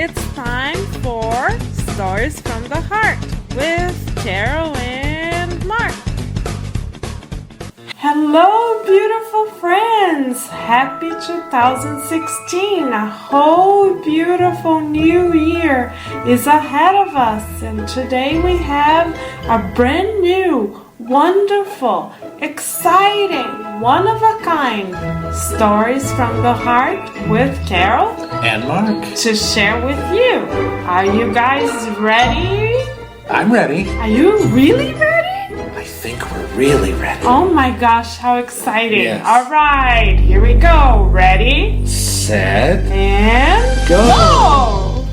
It's time for Stories from the Heart with Carol and Mark. Hello, beautiful friends! Happy 2016! A whole beautiful new year is ahead of us, and today we have a brand new, wonderful, exciting, one-of-a-kind Stories from the Heart with Carol and Mark to share with you. Are you guys ready? I'm ready. Are you really ready? I think we're really ready. Oh my gosh, how exciting. Yes. All right, here we go. Ready? Set. And go!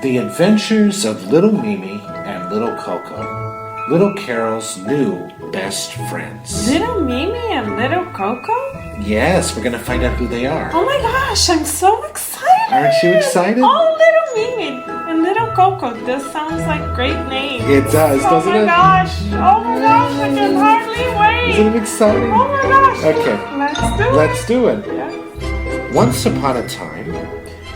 The Adventures of Little Mimi and Little Coco. Little Carol's new best friends. Little Mimi and Little Coco? Yes, we're going to find out who they are. Oh my gosh, I'm so excited. Aren't you excited? Oh, Little Mimi and Little Coco. This sounds like great names. It does, doesn't it? Oh my gosh, I can hardly wait. Isn't it exciting? Oh my gosh. Okay, Let's do it. Yeah. Once upon a time,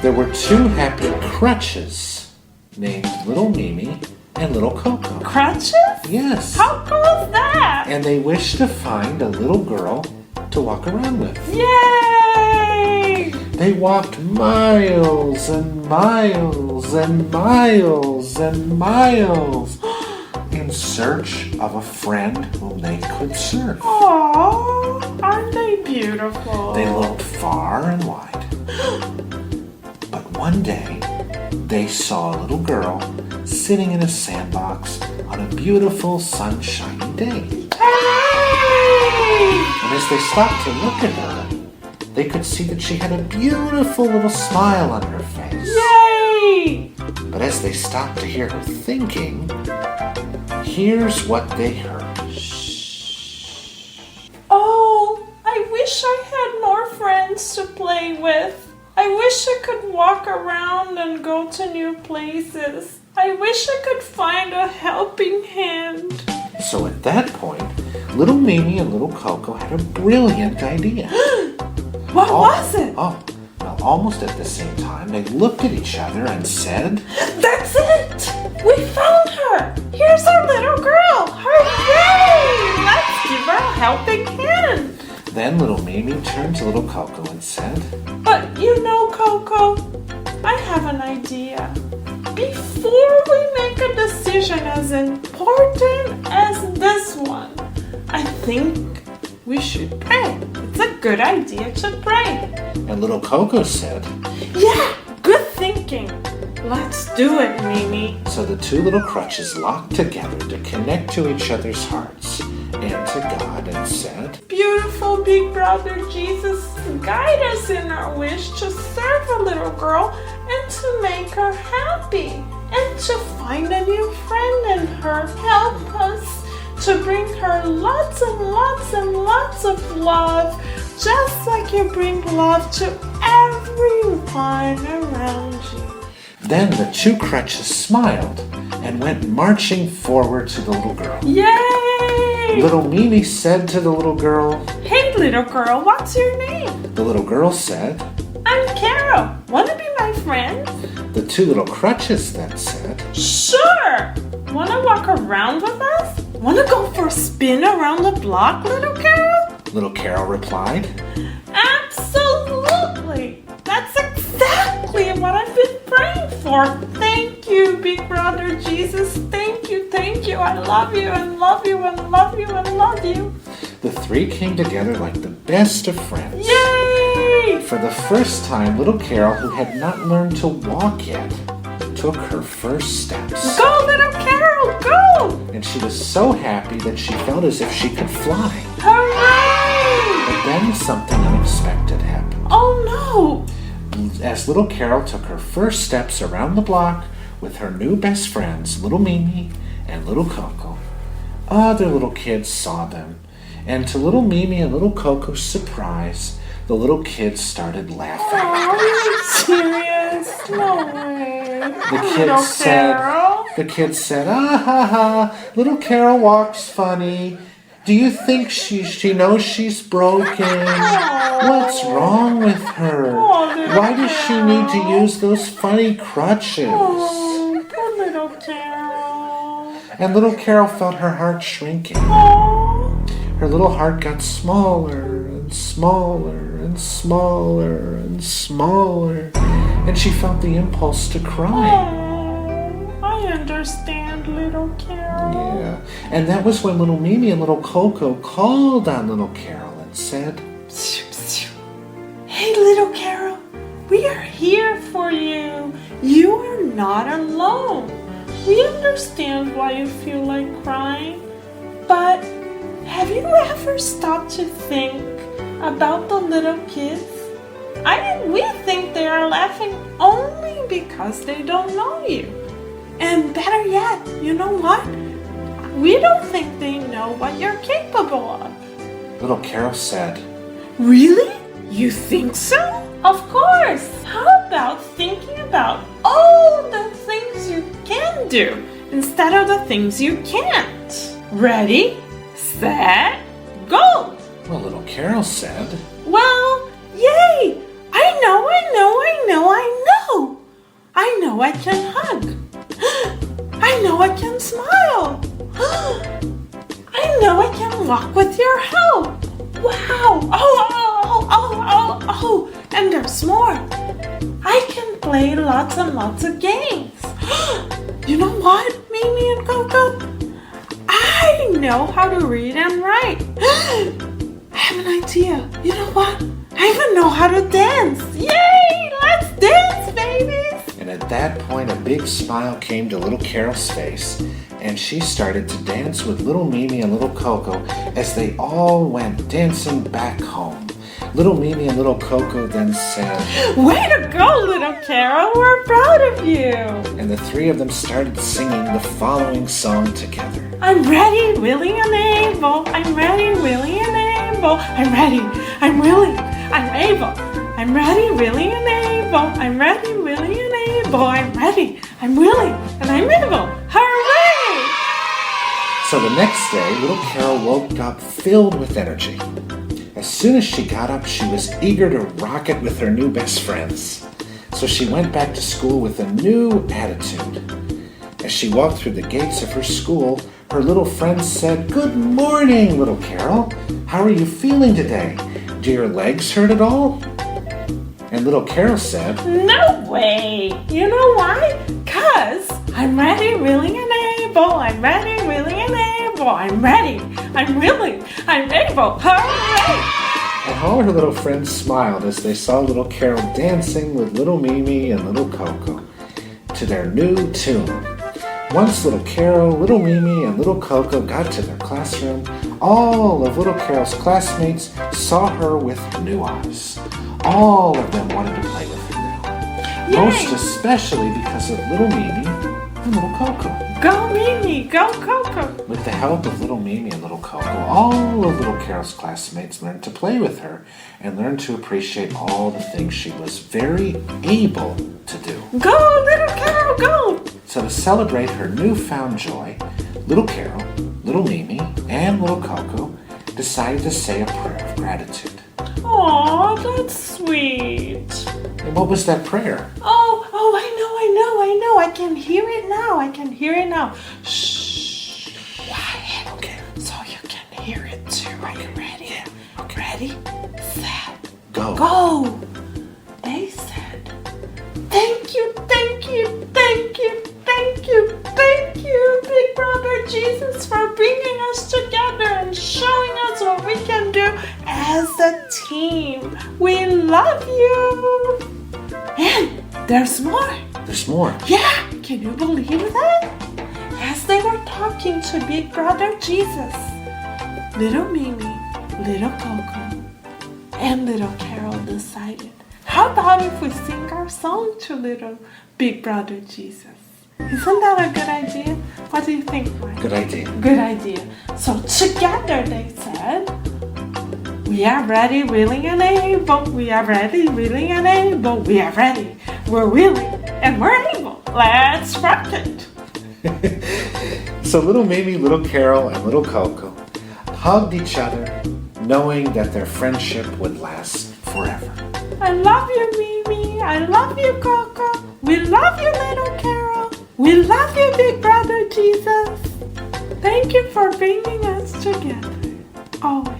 there were two happy crutches named Little Mimi and Little Coco. Crutches? Yes. How cool is that? And they wished to find a little girl to walk around with. Yay! They walked miles and miles and miles and miles in search of a friend whom they could serve. Aww, aren't they beautiful? They looked far and wide. But one day, they saw a little girl sitting in a sandbox on a beautiful sunshiny day. Hooray! And as they stopped to look at her, they could see that she had a beautiful little smile on her face. Yay! But as they stopped to hear her thinking, here's what they heard. Oh, I wish I had more friends to play with. I wish I could walk around and go to new places. I wish I could find a helping hand. So at that point, Little Mimi and Little Coco had a brilliant idea. What was it? Well, almost at the same time, they looked at each other and said, That's it! We found her! Here's our little girl! Hooray! Let's give her a helping hand! Then Little Mimi turned to Little Coco and said, But you know, Coco, I have an idea. Before we make a decision as important as this one, I think we should pray. It's a good idea to pray. and Little Coco said, Yeah, good thinking. Let's do it, Mimi. So the two little crutches locked together to connect to each other's hearts and to God and said, Beautiful Big Brother Jesus, guide us in our wish to serve a little girl and to make her happy and to find a new friend in her. Help us to bring her lots and lots and lots of love, just like you bring love to everyone around you. Then the two crutches smiled and went marching forward to the little girl. Yay! Little Mimi said to the little girl, Hey little girl, what's your name? the little girl said, I'm Carol. Wanna be my friend? the two little crutches then said, Sure! Wanna walk around with us? Wanna go for a spin around the block, little Carol? little Carol replied. Absolutely! That's exactly what I've been praying for. Thank you, Big Brother Jesus. Thank you, thank you. I love you and love you and love you and love you. The three came together like the best of friends. Yay! For the first time, little Carol, who had not learned to walk yet, took her first steps. Go, little Carol, go! And she was so happy that she felt as if she could fly. Hooray! But then something unexpected happened. Oh no! As little Carol took her first steps around the block with her new best friends, Little Mimi and Little Coco, other little kids saw them. And to Little Mimi and Little Coco's surprise, the little kids started laughing. Are you serious? No way. The kids said, ah ha ha, little Carol walks funny. Do you think she knows she's broken? What's wrong with her? Why does she need to use those funny crutches? Oh, poor little Carol. And little Carol felt her heart shrinking. Oh, Her little heart got smaller and smaller and smaller and smaller, and she felt the impulse to cry. I understand, little Carol. Yeah, and that was when little Mimi and little Coco called on little Carol and said, Hey, little Carol, we are here for you. You are not alone. We understand why you feel like crying, but have you ever stopped to think about the little kids? We think they are laughing only because they don't know you. And better yet, you know what? We don't think they know what you're capable of. Little Carol said, Really? You think so? Of course. How about thinking about all the things you can do instead of the things you can't? Ready, set, go! Well, little Carol said, Well, yay! I know. I know I can hug. I know I can smile. I know I can walk with your help. Wow! Oh! And there's more. I can play lots and lots of games. You know what, Mimi and Coco? I know how to read and write. I have an idea. You know what? I even know how to dance. Yay! Let's dance, babies! and at that point a big smile came to little Carol's face, and she started to dance with little Mimi and little Coco as they all went dancing back home. Little Mimi and little Coco then said, Way to go, little Carol! We're proud of you! and the three of them started singing the following song together. I'm ready, willing, and able. I'm ready, willing, and able. I'm ready, I'm willing, I'm able. I'm ready, willing, and able. I'm ready, willing, and able. I'm ready, I'm willing, and I'm able. Hooray! So the next day, little Carol woke up filled with energy. As soon as she got up, she was eager to rock it with her new best friends. So she went back to school with a new attitude. As she walked through the gates of her school, her little friends said, "Good morning, little Carol. How are you feeling today? Do your legs hurt at all?" And little Carol said, No way! You know why? 'Cause I'm ready, willing, and able. I'm ready, willing, and able. I'm ready, I'm willing, I'm able. Hooray! and all her little friends smiled as they saw little Carol dancing with little Mimi and little Coco to their new tune. Once little Carol, little Mimi, and little Coco got to their classroom, all of little Carol's classmates saw her with new eyes. All of them wanted to play with her now. Yay! Most especially because of little Mimi and little Coco. Go Mimi, go Coco. With the help of little Mimi and little Coco, all of little Carol's classmates learned to play with her and learned to appreciate all the things she was very able to do. Go little Carol, go. So to celebrate her newfound joy, little Carol, little Mimi, and little Coco decided to say a prayer of gratitude. Aw, that's sweet. And what was that prayer? Oh, I know. I can hear it now. Shh. Quiet. Okay. So you can hear it too. Are you ready? Yeah. Okay. Ready, set, Go. go. They said, thank you, Big Brother Jesus, for bringing us together and showing us what we can do as a team. We love you. And there's more. There's more. Yeah, can you believe that? As they were talking to Big Brother Jesus, little Mimi, little Coco, and little Carol decided, how about if we sing our song to little Big Brother Jesus? Isn't that a good idea? What do you think, Mike? Good idea. Good idea. So together they said, we are ready, willing, and able. We are ready, willing, and able. We are ready, we're willing, and we're able. Let's rock it. So little Mimi, little Carol, and little Coco hugged each other, knowing that their friendship would last forever. I love you, Mimi. I love you, Coco. We love you, little Carol. We love you, big brother Jesus. Thank you for bringing us together. Always.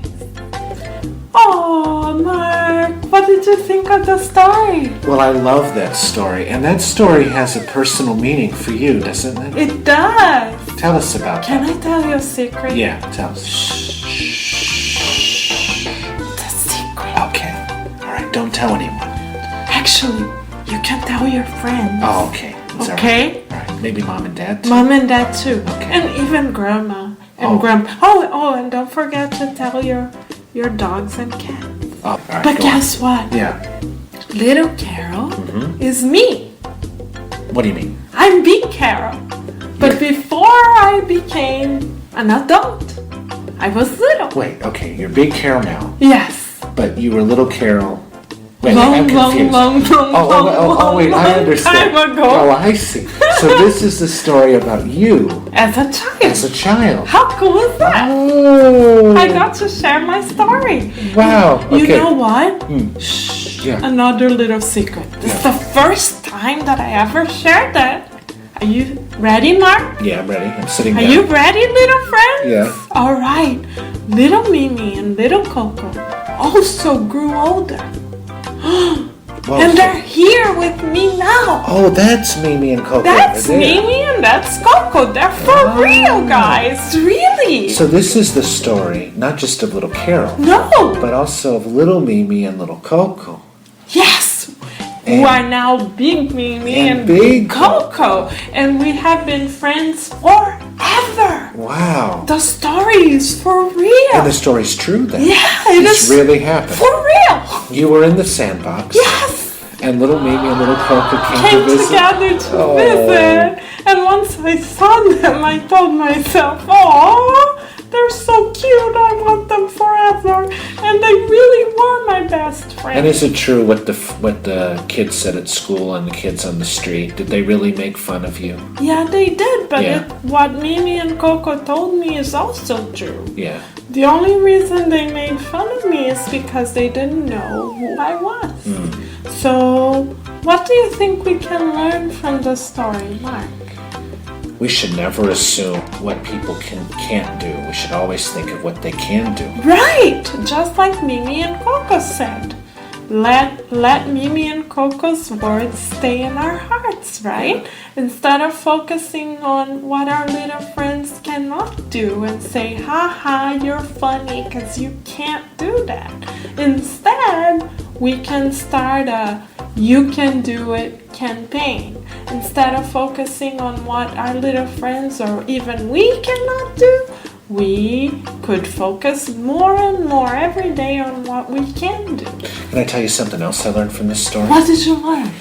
Oh, Mark, what did you think of the story? Well, I love that story, and that story has a personal meaning for you, doesn't it? It does. Tell us about Can that. I tell you a secret? Yeah, tell us. It's a secret. Okay. All right, don't tell anyone. Actually, you can tell your friends. Oh, okay. Is that Okay. right? All right, maybe mom and dad too. Mom and dad too. Okay. And even grandma and Oh. grandpa. Oh, and don't forget to tell your dogs and cats. Oh, all right, But go on. guess what? Yeah. Little Carol is me. What do you mean? I'm Big Carol. But before I became an adult, I was little. Wait, okay, you're Big Carol now, Yes. but you were Little Carol. Wait, Long, I'm long, confused. long, long, Oh, wait, I understand. time ago. Oh, I see. So this is the story about you As a child. as a child. How cool is that? Oh. I got to share my story. Wow. You Okay. know what? Shh. Yeah. Another little secret. This is the first time that I ever shared that. Are you ready, Mark? Yeah, I'm ready. I'm sitting Are down. you ready, little friends? Yeah. All right. Little Mimi and little Coco also grew older. Whoa, And so- they're here with me now. Oh, that's Mimi and Coco. That's over there. Mimi and that's Coco. They're for real, guys. Really. So this is the story, not just of Little Carol, No. but also of Little Mimi and Little Coco. Yes. And- Who are now Big Mimi and and Big Coco. And we have been friends forever. Wow. The story is for real. And the story's true then. Yeah, it This is really happened. for real. You were in the sandbox. Yes. And Little Mimi and Little Coco came Came to visit. together to Oh. visit. And once I saw them, I told myself, oh, they're so cute. I want them forever. And they really were my best friends. And is it true what the kids said at school and the kids on the street? Did they really make fun of you? Yeah, they did. But Yeah. what Mimi and Coco told me is also true. Yeah. The only reason they made fun of me is because they didn't know who I was. So, what do you think we can learn from the story, Mark? We should never assume what people can't do. We should always think of what they can do. Right! Just like Mimi and Coco said. Let Mimi and Coco's words stay in our hearts, right? Instead of focusing on what our little friends cannot do and say, haha, you're funny because you can't do that. Instead, we can start a you can do it campaign. Instead of focusing on what our little friends or even we cannot do, we could focus more and more every day on what we can do. Can I tell you something else I learned from this story? What did you learn?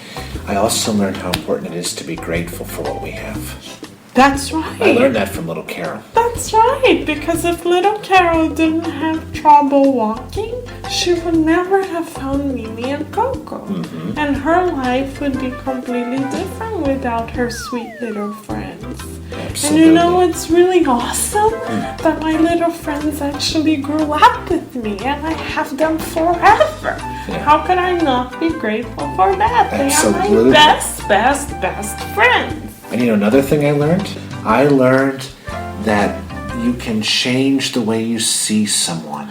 I also learned how important it is to be grateful for what we have. That's right. I learned that from Little Carol. That's right, because if little Carol didn't have trouble walking, she would never have found Mimi and Coco. And her life would be completely different without her sweet little friends. Absolutely. And you know what's really awesome? That my little friends actually grew up with me and I have them forever. Yeah. How could I not be grateful for that? They are Absolutely. my best friends. And you know another thing I learned? I learned that you can change the way you see someone.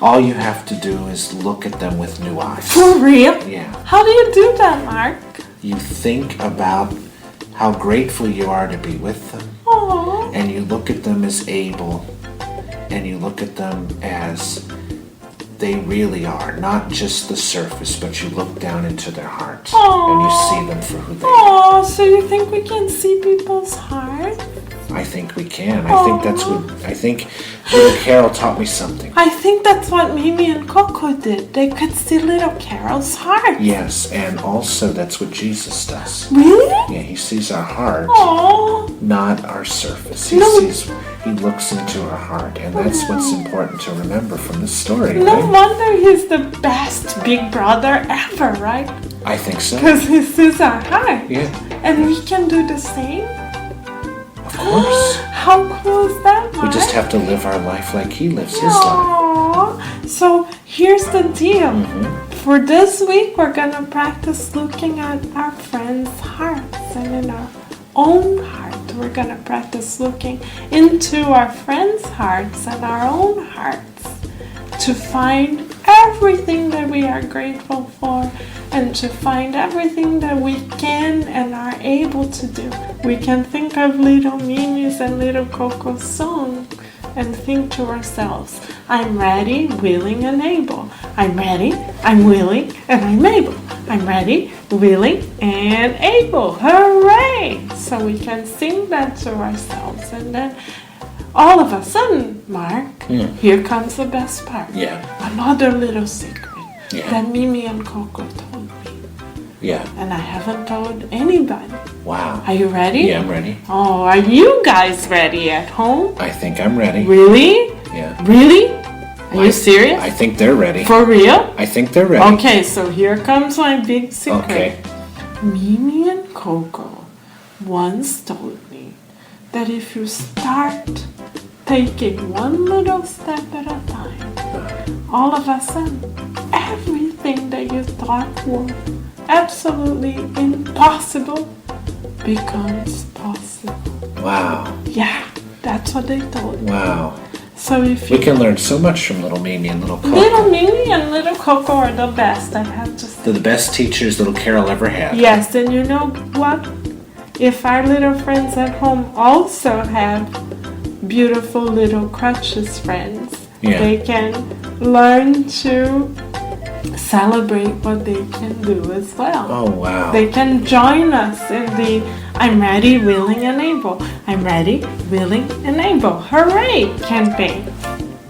All you have to do is look at them with new eyes. For real? Yeah. How do you do that, Mark? You think about how grateful you are to be with them, Aww. and you look at them as able, and you look at them as they really are, not just the surface, but you look down into their heart and you see them for who they are. Oh, so you think we can see people's heart? I think we can. I think Little Carol taught me something. I think that's what Mimi and Coco did. They could see little Carol's heart. Yes, and also that's what Jesus does. Really? Yeah, he sees our heart, Oh, not our surface. He looks into our heart, and that's what's important to remember from this story, no right? wonder he's the best big brother ever, right? I think so. Because he sees our heart. Yeah, And we can do the same? of course. How cool is that, Mark? We just have to live our life like he lives his life. Aww. So here's the deal. For this week, we're going to practice looking at our friends' hearts. And in our own heart, we're going to practice looking into our friends' hearts and our own hearts to find everything that we are grateful for and to find everything that we can and are able to do. We can think of little Mimi's and little Coco's song and think to ourselves, I'm ready, willing, and able. I'm ready, I'm willing, and I'm able. I'm ready, willing, and able. Hooray! So we can sing that to ourselves. And then all of a sudden, Mark, here comes the best part. Yeah. Another little secret that Mimi and Coco told me. Yeah. And I haven't told anybody. Wow. Are you ready? Yeah, I'm ready. Oh, are you guys ready at home? I think I'm ready. Really? Yeah. Really? Are you serious? I think they're ready. For real? I think they're ready. Okay, so here comes my big secret. Okay. Mimi and Coco once told me that if you start taking one little step at a time, all of a sudden, everything that you thought was absolutely impossible becomes possible. Wow. Yeah, that's what they told me. Wow. So if you We can learn so much from little Mimi and little Coco. Little Mimi and little Coco are the best, I have to say. They're the best teachers little Carol ever had. Yes, and you know what? If our little friends at home also have beautiful little crutches friends, they can learn to celebrate what they can do as well. Oh, wow. They can join us in the I'm ready, willing, and able. I'm ready, willing, and able. Hooray campaign.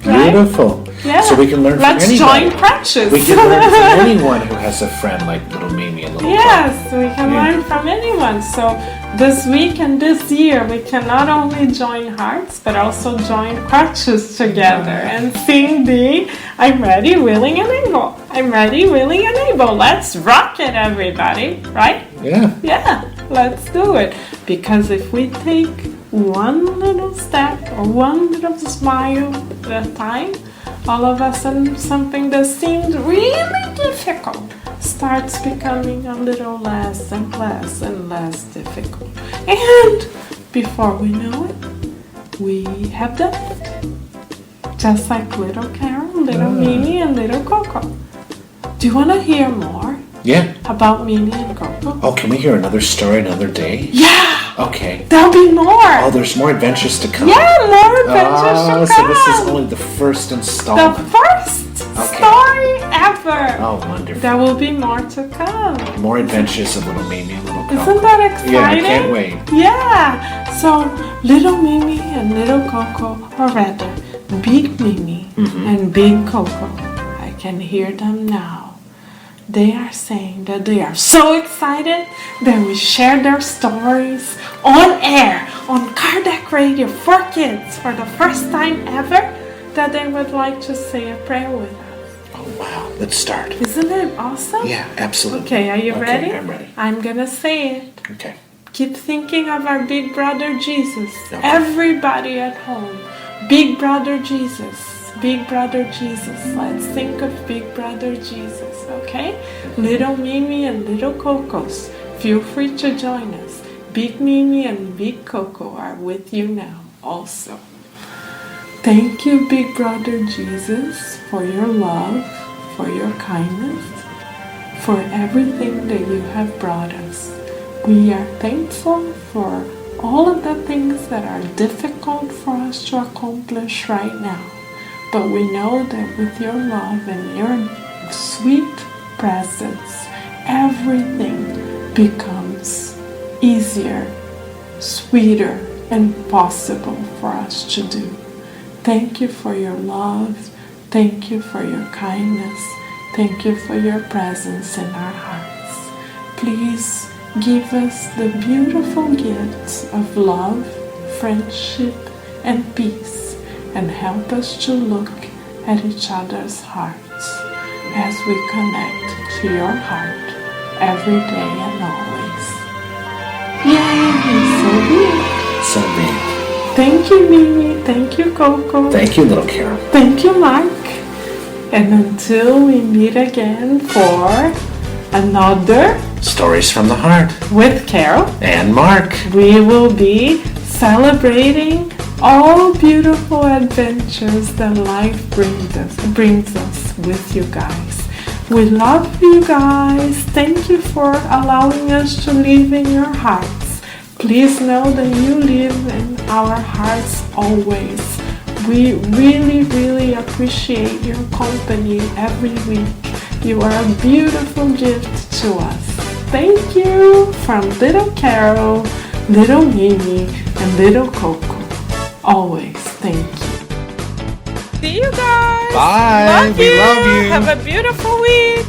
Right? Beautiful. Yeah. So we can learn from Let's anybody. join crutches. We can learn from anyone who has a friend like little Mimi and little Yes, we can Yeah. learn from anyone. So this week and this year, we can not only join hearts, but also join crutches together and sing the I'm ready, willing, and able. I'm ready, willing, and able. Let's rock it, everybody. Right? Yeah. Yeah, let's do it. Because if we take one little step or one little smile at a time, all of a sudden something that seemed really difficult starts becoming a little less and less and less difficult. And before we know it, we have done it. Just like little Carol, little Mimi, and little Coco. Do you want to hear more Yeah. about Mimi and Coco? Oh, can we hear another story another day? Yeah! Okay. There'll be more! Oh, there's more adventures to come. Yeah, more adventures to come! So this is only the first The installment. first story ever! Oh, wonderful. There will be more to come. More adventures of little Mimi and little Coco. Isn't that exciting? Yeah, I can't wait. Yeah! So, little Mimi and little Coco, or rather, big Mimi and big Coco, I can hear them now. They are saying that they are so excited that we share their stories on air, on Kardec Radio for Kids for the first time ever, that they would like to say a prayer with us. Oh, wow. Let's start. Isn't it awesome? Yeah, absolutely. Okay, are you ready? I'm ready. I'm gonna say it. Okay. Keep thinking of our big brother Jesus. Okay. Everybody at home. Big brother Jesus. Big brother Jesus. Let's think of big brother Jesus, okay? Little Mimi and little Cocos, feel free to join us. Big Mimi and big Coco are with you now also. Thank you, big brother Jesus, for your love, for your kindness, for everything that you have brought us. We are thankful for all of the things that are difficult for us to accomplish right now. But we know that with your love and your sweet presence, everything becomes easier, sweeter, and possible for us to do. Thank you for your love. Thank you for your kindness. Thank you for your presence in our hearts. Please give us the beautiful gifts of love, friendship, and peace, and help us to look at each other's hearts as we connect to your heart every day and always. Yay! So be it. So be it. Thank you, Mimi. Thank you, Coco. Thank you, little Carol. Thank you, Mark. And until we meet again for another Stories from the Heart. with Carol, And Mark. we will be celebrating all beautiful adventures that life brings us with you guys. We love you guys. Thank you for allowing us to live in your hearts. Please know that you live in our hearts always. We really, really appreciate your company every week. You are a beautiful gift to us. Thank you from little Carol, little Mimi, and little Coco. Always thank you. See you guys. Bye. Love We you. love you. Have a beautiful week.